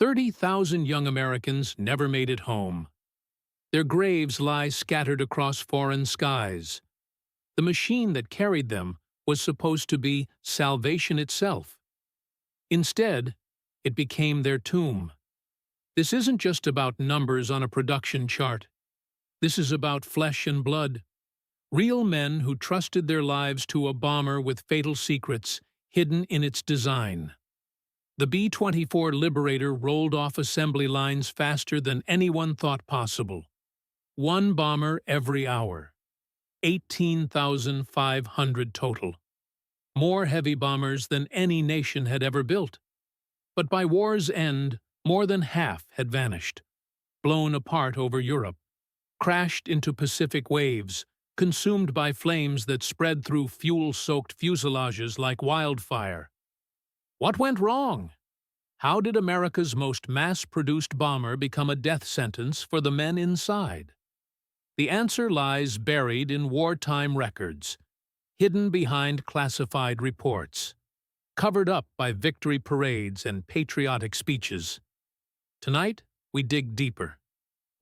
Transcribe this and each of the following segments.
30,000 young Americans never made it home. Their graves lie scattered across foreign skies. The machine that carried them was supposed to be salvation itself. Instead, it became their tomb. This isn't just about numbers on a production chart. This is about flesh and blood. Real men who trusted their lives to a bomber with fatal secrets hidden in its design. The B-24 Liberator rolled off assembly lines faster than anyone thought possible. One bomber every hour. 18,500 total. More heavy bombers than any nation had ever built. But by war's end, more than half had vanished, blown apart over Europe, crashed into Pacific waves, consumed by flames that spread through fuel-soaked fuselages like wildfire. What went wrong? How did America's most mass-produced bomber become a death sentence for the men inside? The answer lies buried in wartime records, hidden behind classified reports, covered up by victory parades and patriotic speeches. Tonight, we dig deeper.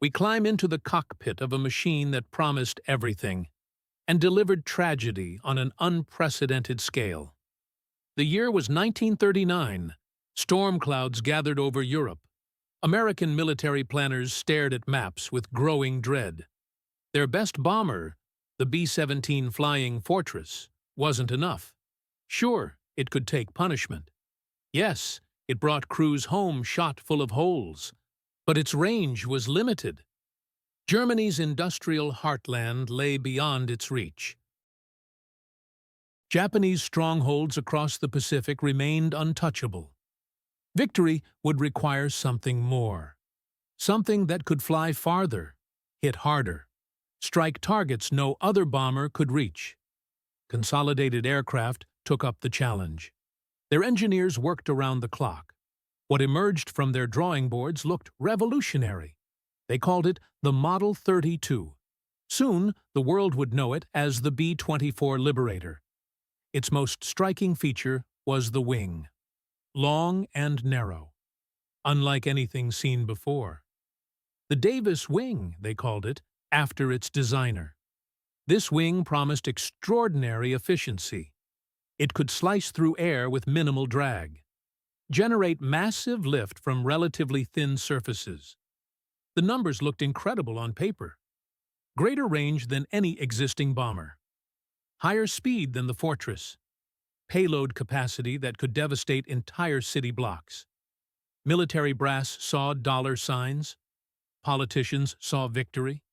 We climb into the cockpit of a machine that promised everything and delivered tragedy on an unprecedented scale. The year was 1939. Storm clouds gathered over Europe. American military planners stared at maps with growing dread. Their best bomber, the B-17 Flying Fortress, wasn't enough. Sure, it could take punishment. Yes, it brought crews home shot full of holes. But its range was limited. Germany's industrial heartland lay beyond its reach. Japanese strongholds across the Pacific remained untouchable. Victory would require something more. Something that could fly farther, hit harder, strike targets no other bomber could reach. Consolidated Aircraft took up the challenge. Their engineers worked around the clock. What emerged from their drawing boards looked revolutionary. They called it the Model 32. Soon, the world would know it as the B-24 Liberator. Its most striking feature was the wing. Long and narrow, unlike anything seen before. The Davis wing, they called it, after its designer. This wing promised extraordinary efficiency. It could slice through air with minimal drag, generate massive lift from relatively thin surfaces. The numbers looked incredible on paper. Greater range than any existing bomber. Higher speed than the Fortress. Payload capacity that could devastate entire city blocks. Military brass saw dollar signs. Politicians saw victory.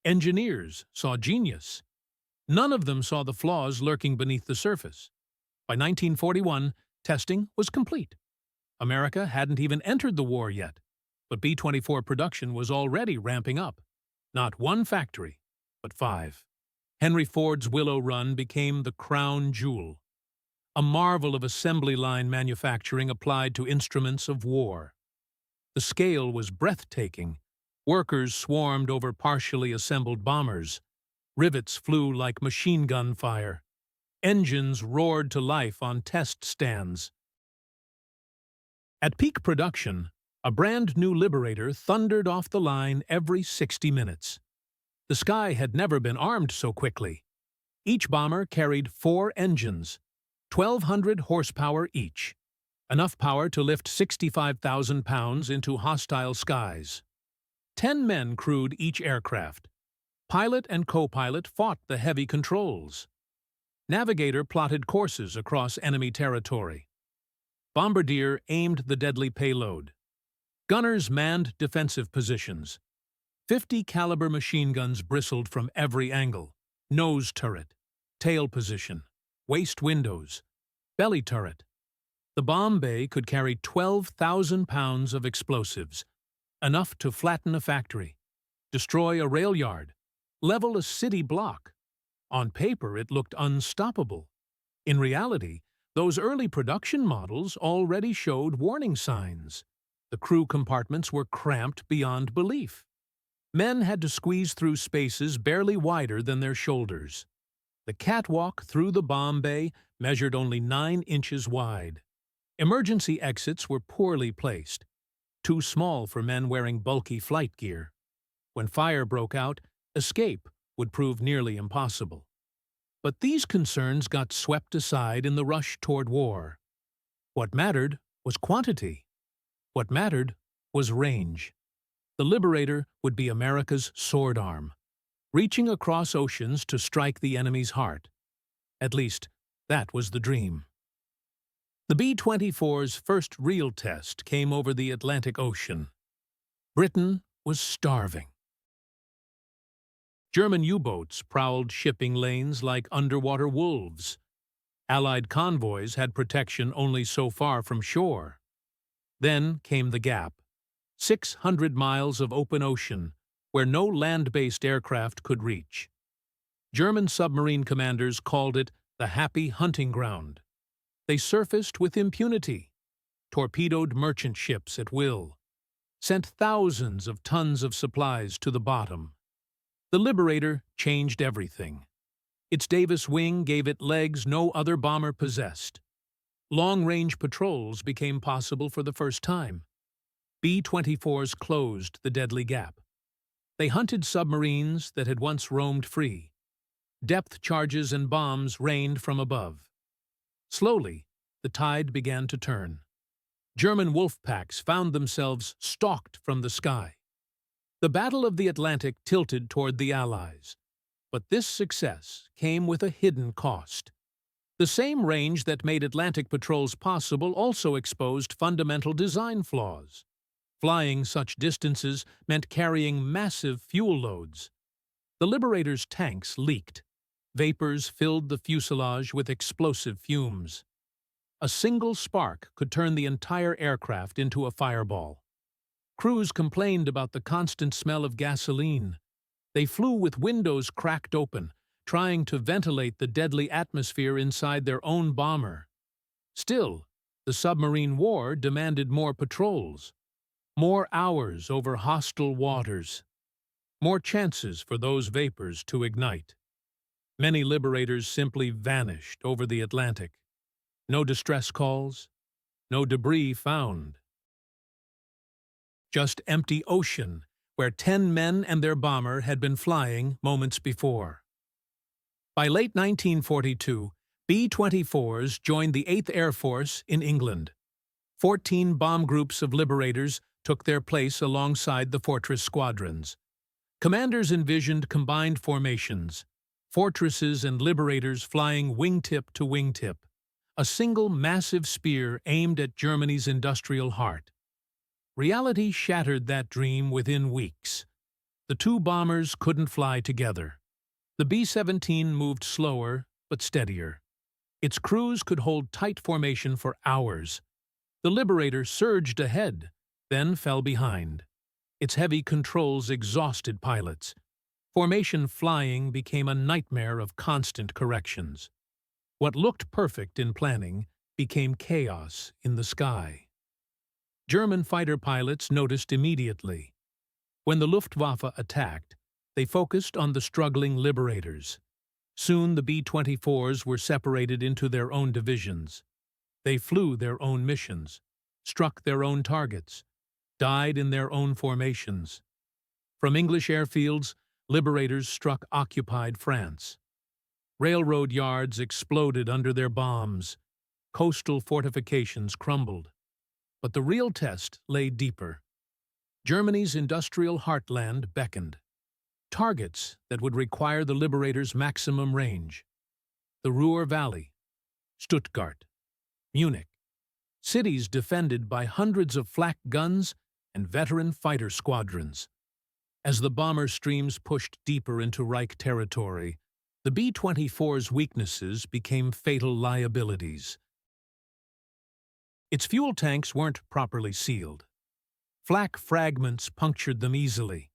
Engineers saw genius. None of them saw the flaws lurking beneath the surface. By 1941, testing was complete. America hadn't even entered the war yet, but B-24 production was already ramping up. Not one factory, but 5. Henry Ford's Willow Run became the crown jewel, a marvel of assembly line manufacturing applied to instruments of war. The scale was breathtaking. Workers swarmed over partially assembled bombers. Rivets flew like machine gun fire. Engines roared to life on test stands. At peak production, a brand new Liberator thundered off the line every 60 minutes. The sky had never been armed so quickly. Each bomber carried 4 engines, 1,200 horsepower each, enough power to lift 65,000 pounds into hostile skies. 10 men crewed each aircraft. Pilot and co-pilot fought the heavy controls. Navigator plotted courses across enemy territory. Bombardier aimed the deadly payload. Gunners manned defensive positions. 50 caliber machine guns bristled from every angle. Nose turret, tail position, waist windows, belly turret. The bomb bay could carry 12,000 pounds of explosives, enough to flatten a factory, destroy a rail yard, level a city block. On paper, it looked unstoppable. In reality, those early production models already showed warning signs. The crew compartments were cramped beyond belief. Men had to squeeze through spaces barely wider than their shoulders. The catwalk through the bomb bay measured only 9 inches wide. Emergency exits were poorly placed. too small for men wearing bulky flight gear. When fire broke out, escape would prove nearly impossible. But these concerns got swept aside in the rush toward war. What mattered was quantity. What mattered was range. The Liberator would be America's sword arm, reaching across oceans to strike the enemy's heart. At least, that was the dream. The B-24's first real test came over the Atlantic Ocean. Britain was starving. German U-boats prowled shipping lanes like underwater wolves. Allied convoys had protection only so far from shore. Then came the gap. 600 miles of open ocean, where no land-based aircraft could reach. German submarine commanders called it the happy hunting ground. They surfaced with impunity, torpedoed merchant ships at will, sent thousands of tons of supplies to the bottom. The Liberator changed everything. Its Davis wing gave it legs no other bomber possessed. Long-range patrols became possible for the first time. B-24s closed the deadly gap. They hunted submarines that had once roamed free. Depth charges and bombs rained from above. Slowly, the tide began to turn. German wolf packs found themselves stalked from the sky. The Battle of the Atlantic tilted toward the Allies. But this success came with a hidden cost. The same range that made Atlantic patrols possible also exposed fundamental design flaws. Flying such distances meant carrying massive fuel loads. The Liberator's tanks leaked. Vapors filled the fuselage with explosive fumes. A single spark could turn the entire aircraft into a fireball. Crews complained about the constant smell of gasoline. They flew with windows cracked open, trying to ventilate the deadly atmosphere inside their own bomber. Still, the submarine war demanded more patrols, more hours over hostile waters, more chances for those vapors to ignite. Many Liberators simply vanished over the Atlantic. No distress calls, no debris found. Just empty ocean, where 10 men and their bomber had been flying moments before. By late 1942, B-24s joined the 8th Air Force in England. 14 bomb groups of Liberators took their place alongside the Fortress squadrons. Commanders envisioned combined formations, Fortresses and Liberators flying wingtip to wingtip, a single massive spear aimed at Germany's industrial heart. Reality shattered that dream within weeks. The two bombers couldn't fly together. The B-17 moved slower but steadier. Its crews could hold tight formation for hours. The Liberator surged ahead, then fell behind. Its heavy controls exhausted pilots. Formation flying became a nightmare of constant corrections. What looked perfect in planning became chaos in the sky. German fighter pilots noticed immediately. When the Luftwaffe attacked, they focused on the struggling Liberators. Soon the B-24s were separated into their own divisions. They flew their own missions, struck their own targets, died in their own formations. From English airfields, Liberators struck occupied France. Railroad yards exploded under their bombs. Coastal fortifications crumbled. But the real test lay deeper. Germany's industrial heartland beckoned. Targets that would require the Liberators' maximum range. The Ruhr Valley, Stuttgart, Munich. Cities defended by hundreds of flak guns and veteran fighter squadrons. As the bomber streams pushed deeper into Reich territory, the B-24's weaknesses became fatal liabilities. Its fuel tanks weren't properly sealed. Flak fragments punctured them easily.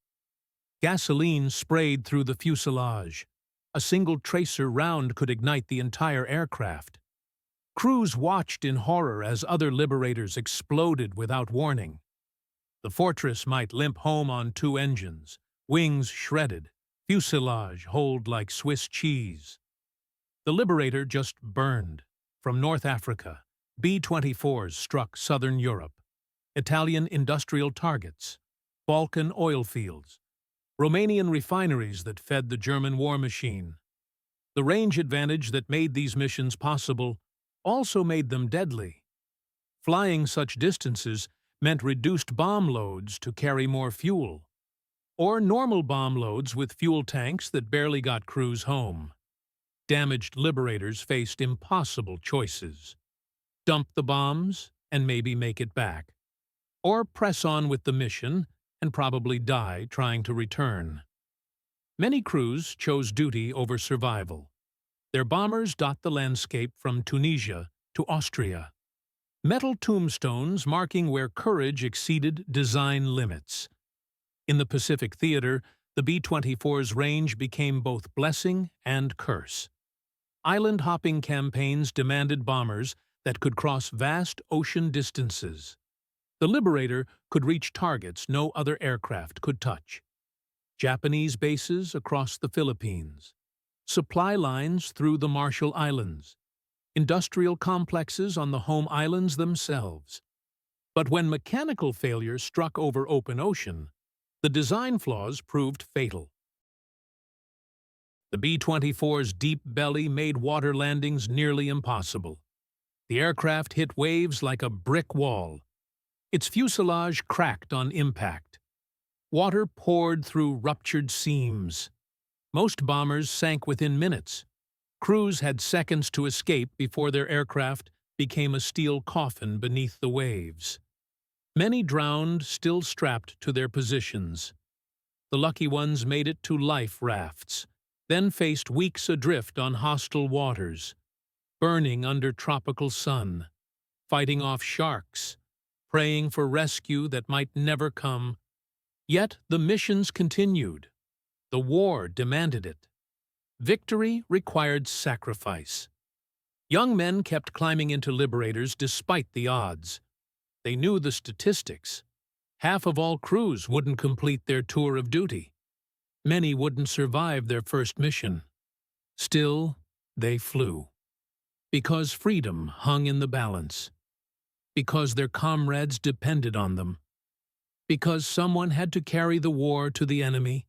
Gasoline sprayed through the fuselage. A single tracer round could ignite the entire aircraft. Crews watched in horror as other Liberators exploded without warning. The Fortress might limp home on 2 engines, wings shredded, fuselage holed like Swiss cheese. The Liberator just burned. From North Africa, B-24s struck southern Europe. Italian industrial targets, Balkan oil fields, Romanian refineries that fed the German war machine. The range advantage that made these missions possible also made them deadly. Flying such distances meant reduced bomb loads to carry more fuel, or normal bomb loads with fuel tanks that barely got crews home. Damaged Liberators faced impossible choices. Dump the bombs and maybe make it back, or press on with the mission and probably die trying to return. Many crews chose duty over survival. Their bombers dot the landscape from Tunisia to Austria. Metal tombstones marking where courage exceeded design limits. In the Pacific theater, the B-24's range became both blessing and curse. Island-hopping campaigns demanded bombers that could cross vast ocean distances. The Liberator could reach targets no other aircraft could touch. Japanese bases across the Philippines, supply lines through the Marshall Islands, industrial complexes on the home islands themselves. But when mechanical failure struck over open ocean, the design flaws proved fatal. The B-24's deep belly made water landings nearly impossible. The aircraft hit waves like a brick wall. Its fuselage cracked on impact. Water poured through ruptured seams. Most bombers sank within minutes. Crews had seconds to escape before their aircraft became a steel coffin beneath the waves. Many drowned, still strapped to their positions. The lucky ones made it to life rafts, then faced weeks adrift on hostile waters, burning under tropical sun, fighting off sharks, praying for rescue that might never come. Yet the missions continued. The war demanded it. Victory required sacrifice. Young men kept climbing into Liberators despite the odds. They knew the statistics. Half of all crews wouldn't complete their tour of duty. Many wouldn't survive their first mission. Still, they flew. Because freedom hung in the balance. Because their comrades depended on them. Because someone had to carry the war to the enemy.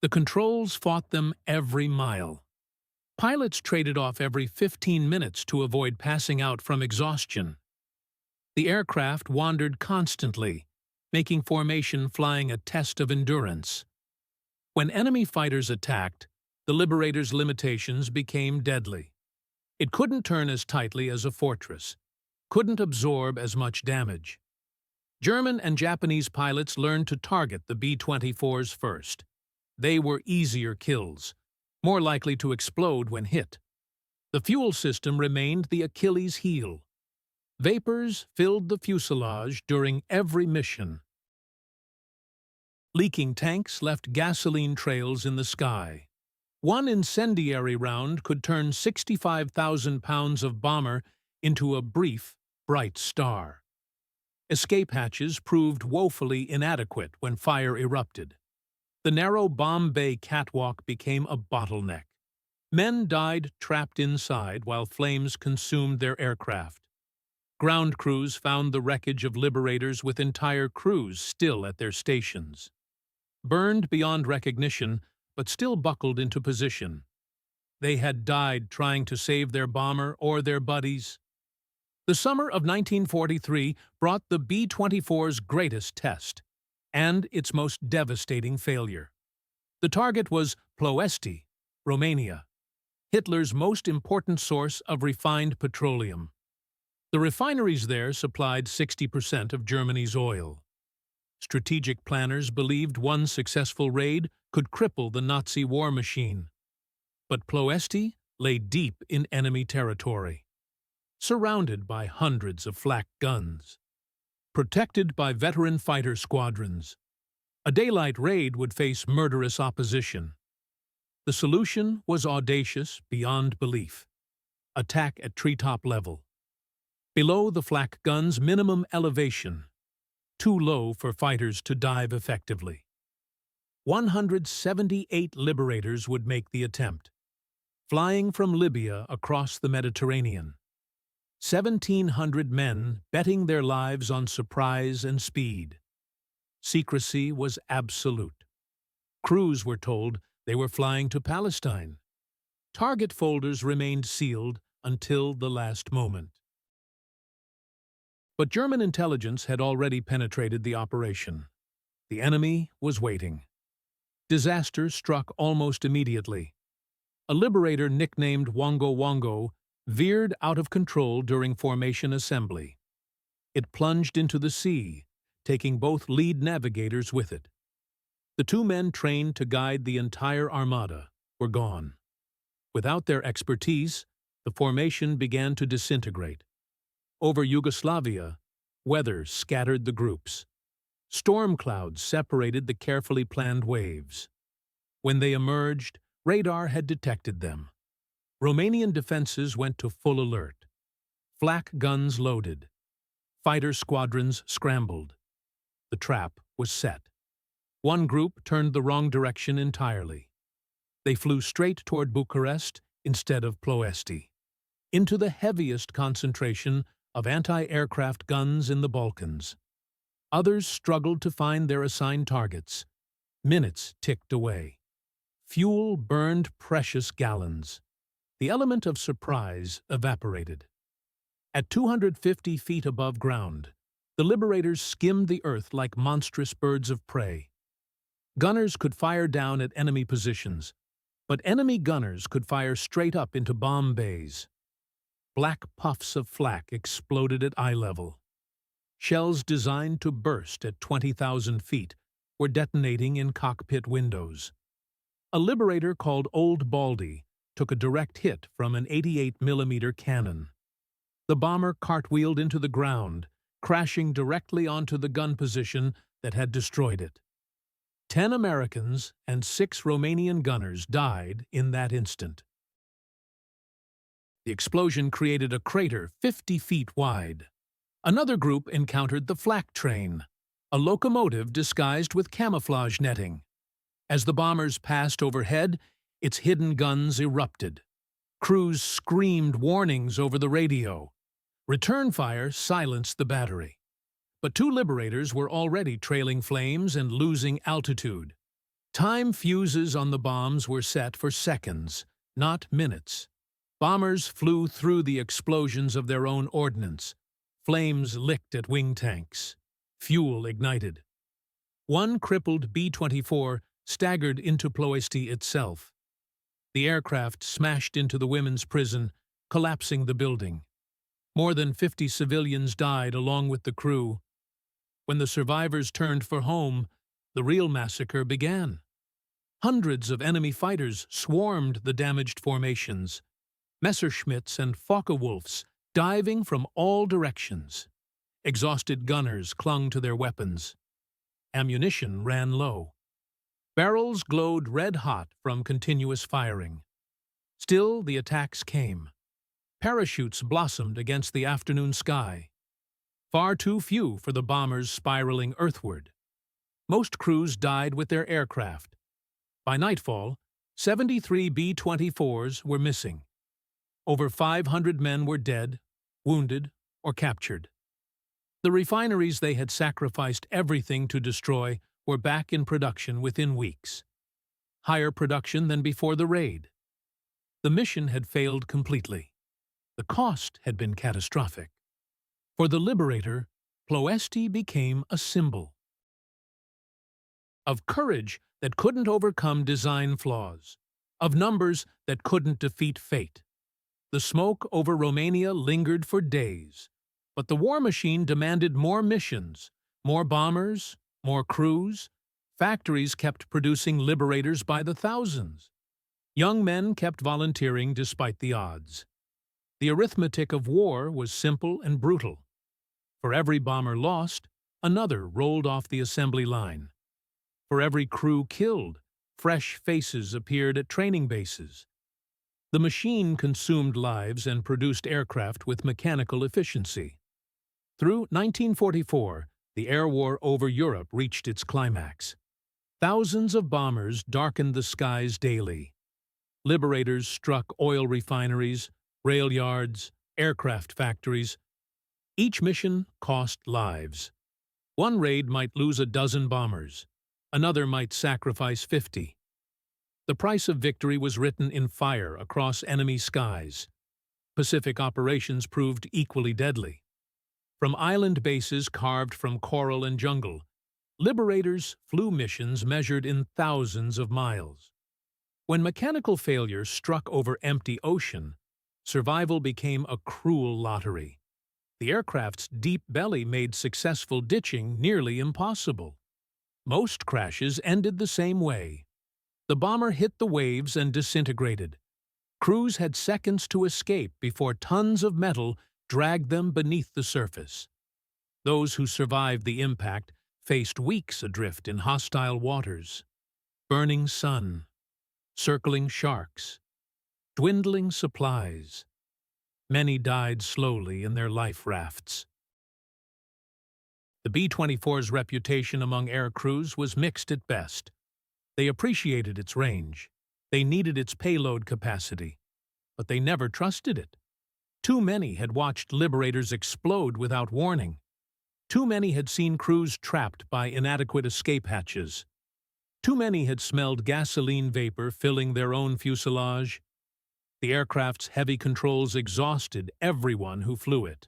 The controls fought them every mile. Pilots traded off every 15 minutes to avoid passing out from exhaustion. The aircraft wandered constantly, making formation flying a test of endurance. When enemy fighters attacked, the Liberator's limitations became deadly. It couldn't turn as tightly as a fortress, couldn't absorb as much damage. German and Japanese pilots learned to target the B-24s first. They were easier kills, more likely to explode when hit. The fuel system remained the Achilles heel. Vapors filled the fuselage during every mission. Leaking tanks left gasoline trails in the sky. One incendiary round could turn 65,000 pounds of bomber into a brief, bright star. Escape hatches proved woefully inadequate when fire erupted. The narrow bomb bay catwalk became a bottleneck. Men died trapped inside while flames consumed their aircraft. Ground crews found the wreckage of Liberators with entire crews still at their stations. Burned beyond recognition, but still buckled into position. They had died trying to save their bomber or their buddies. The summer of 1943 brought the B-24's greatest test, and its most devastating failure. The target was Ploiești, Romania, Hitler's most important source of refined petroleum. The refineries there supplied 60% of Germany's oil. Strategic planners believed one successful raid could cripple the Nazi war machine. But Ploiești lay deep in enemy territory, surrounded by hundreds of flak guns, protected by veteran fighter squadrons. A daylight raid would face murderous opposition. The solution was audacious beyond belief. Attack at treetop level. Below the flak guns' minimum elevation, too low for fighters to dive effectively. 178 Liberators would make the attempt, flying from Libya across the Mediterranean. 1,700 men betting their lives on surprise and speed. Secrecy was absolute. Crews were told they were flying to Palestine. Target folders remained sealed until the last moment. But German intelligence had already penetrated the operation. The enemy was waiting. Disaster struck almost immediately. A Liberator nicknamed Wongo Wongo veered out of control during formation assembly. It plunged into the sea, taking both lead navigators with it. The two men trained to guide the entire armada were gone. Without their expertise, the formation began to disintegrate. Over Yugoslavia, weather scattered the groups. Storm clouds separated the carefully planned waves. When they emerged, radar had detected them. Romanian defenses went to full alert. Flak guns loaded. Fighter squadrons scrambled. The trap was set. One group turned the wrong direction entirely. They flew straight toward Bucharest instead of Ploiești, into the heaviest concentration of anti-aircraft guns in the Balkans. Others struggled to find their assigned targets. Minutes ticked away. Fuel burned precious gallons. The element of surprise evaporated. At 250 feet above ground, the Liberators skimmed the earth like monstrous birds of prey. Gunners could fire down at enemy positions, but enemy gunners could fire straight up into bomb bays. Black puffs of flak exploded at eye level. Shells designed to burst at 20,000 feet were detonating in cockpit windows. A Liberator called Old Baldy took a direct hit from an 88mm cannon. The bomber cartwheeled into the ground, crashing directly onto the gun position that had destroyed it. 10 Americans and 6 Romanian gunners died in that instant. The explosion created a crater 50 feet wide. Another group encountered the flak train, a locomotive disguised with camouflage netting. As the bombers passed overhead, its hidden guns erupted. Crews screamed warnings over the radio. Return fire silenced the battery. But 2 Liberators were already trailing flames and losing altitude. Time fuses on the bombs were set for seconds, not minutes. Bombers flew through the explosions of their own ordnance. Flames licked at wing tanks. Fuel ignited. One crippled B-24 staggered into Ploiești itself. The aircraft smashed into the women's prison, collapsing the building. More than 50 civilians died along with the crew. When the survivors turned for home, the real massacre began. Hundreds of enemy fighters swarmed the damaged formations. Messerschmitts and Focke-Wulfs diving from all directions. Exhausted gunners clung to their weapons. Ammunition ran low. Barrels glowed red-hot from continuous firing. Still, the attacks came. Parachutes blossomed against the afternoon sky. Far too few for the bombers spiraling earthward. Most crews died with their aircraft. By nightfall, 73 B-24s were missing. Over 500 men were dead, wounded, or captured. The refineries they had sacrificed everything to destroy were back in production within weeks. Higher production than before the raid. The mission had failed completely. The cost had been catastrophic. For the Liberator, Ploiești became a symbol of courage that couldn't overcome design flaws, of numbers that couldn't defeat fate. The smoke over Romania lingered for days, but the war machine demanded more missions, more bombers, more crews. Factories kept producing Liberators by the thousands. Young men kept volunteering despite the odds. The arithmetic of war was simple and brutal. For every bomber lost, another rolled off the assembly line. For every crew killed, fresh faces appeared at training bases. The machine consumed lives and produced aircraft with mechanical efficiency. Through 1944, the air war over Europe reached its climax. Thousands of bombers darkened the skies daily. Liberators struck oil refineries, rail yards, aircraft factories. Each mission cost lives. One raid might lose a dozen bombers. Another might sacrifice 50. The price of victory was written in fire across enemy skies. Pacific operations proved equally deadly. From island bases carved from coral and jungle, Liberators flew missions measured in thousands of miles. When mechanical failure struck over empty ocean, survival became a cruel lottery. The aircraft's deep belly made successful ditching nearly impossible. Most crashes ended the same way. The bomber hit the waves and disintegrated. Crews had seconds to escape before tons of metal dragged them beneath the surface. Those who survived the impact faced weeks adrift in hostile waters. Burning sun, circling sharks, dwindling supplies. Many died slowly in their life rafts. The B-24's reputation among air crews was mixed at best. They appreciated its range. They needed its payload capacity. But they never trusted it. Too many had watched Liberators explode without warning. Too many had seen crews trapped by inadequate escape hatches. Too many had smelled gasoline vapor filling their own fuselage. The aircraft's heavy controls exhausted everyone who flew it.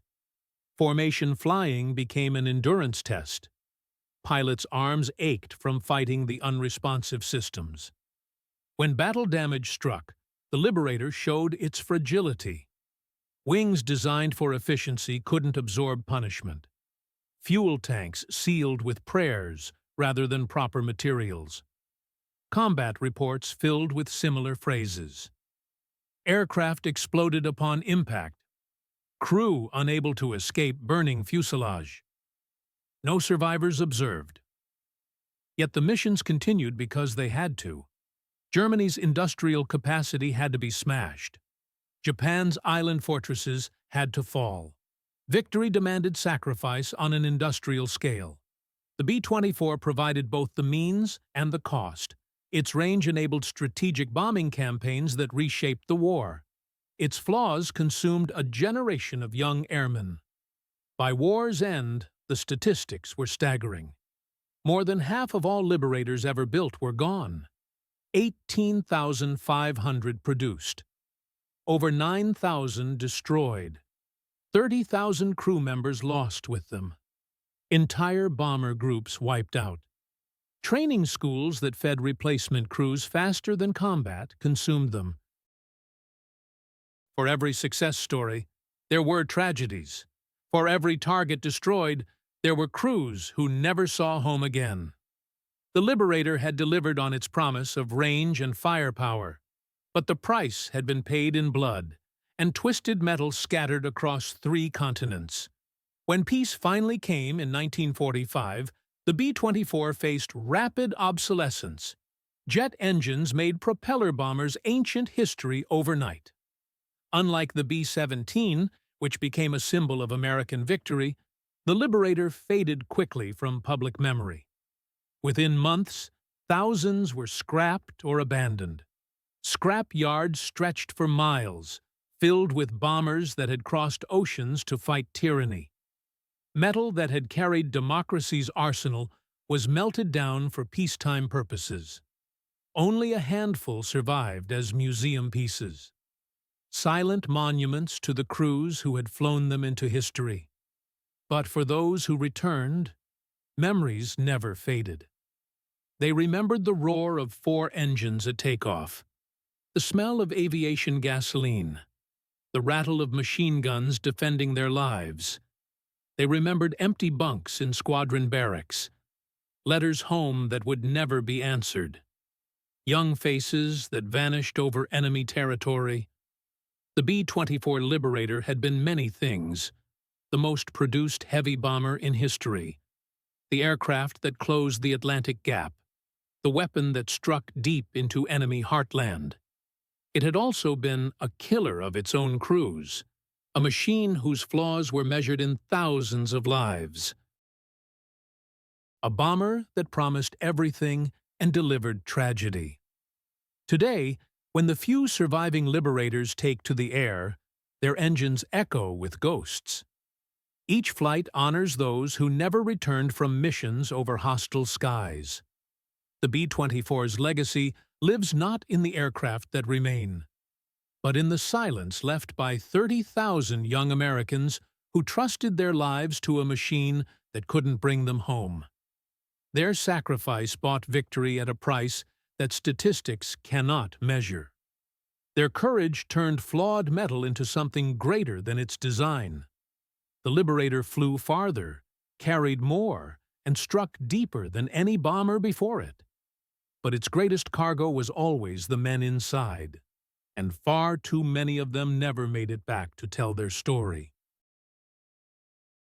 Formation flying became an endurance test. Pilots' arms ached from fighting the unresponsive systems. When battle damage struck, the Liberator showed its fragility. Wings designed for efficiency couldn't absorb punishment. Fuel tanks sealed with prayers rather than proper materials. Combat reports filled with similar phrases. Aircraft exploded upon impact. Crew unable to escape burning fuselage. No survivors observed. Yet the missions continued because they had to. Germany's industrial capacity had to be smashed. Japan's island fortresses had to fall. Victory demanded sacrifice on an industrial scale. The B-24 provided both the means and the cost. Its range enabled strategic bombing campaigns that reshaped the war. Its flaws consumed a generation of young airmen. By war's end, the statistics were staggering. More than half of all Liberators ever built were gone. 18,500 produced. Over 9,000 destroyed. 30,000 crew members lost with them. Entire bomber groups wiped out. Training schools that fed replacement crews faster than combat consumed them. For every success story, there were tragedies. For every target destroyed, there were crews who never saw home again. The Liberator had delivered on its promise of range and firepower, but the price had been paid in blood, and twisted metal scattered across 3 continents. When peace finally came in 1945, the B-24 faced rapid obsolescence. Jet engines made propeller bombers ancient history overnight. Unlike the B-17, which became a symbol of American victory, the Liberator faded quickly from public memory. Within months, thousands were scrapped or abandoned. Scrap yards stretched for miles, filled with bombers that had crossed oceans to fight tyranny. Metal that had carried democracy's arsenal was melted down for peacetime purposes. Only a handful survived as museum pieces. Silent monuments to the crews who had flown them into history. But for those who returned, memories never faded. They remembered the roar of 4 engines at takeoff, the smell of aviation gasoline, the rattle of machine guns defending their lives. They remembered empty bunks in squadron barracks, letters home that would never be answered, young faces that vanished over enemy territory. The B-24 Liberator had been many things: the most produced heavy bomber in history, the aircraft that closed the Atlantic Gap, the weapon that struck deep into enemy heartland. It had also been a killer of its own crews, a machine whose flaws were measured in thousands of lives. A bomber that promised everything and delivered tragedy. Today, when the few surviving Liberators take to the air, Their engines echo with ghosts. Each flight honors those who never returned from missions over hostile skies. The B-24's legacy lives not in the aircraft that remain, but in the silence left by 30,000 young Americans who trusted their lives to a machine that couldn't bring them home. Their sacrifice bought victory at a price that statistics cannot measure. Their courage turned flawed metal into something greater than its design. The Liberator flew farther, carried more, and struck deeper than any bomber before it. But its greatest cargo was always the men inside, and far too many of them never made it back to tell their story.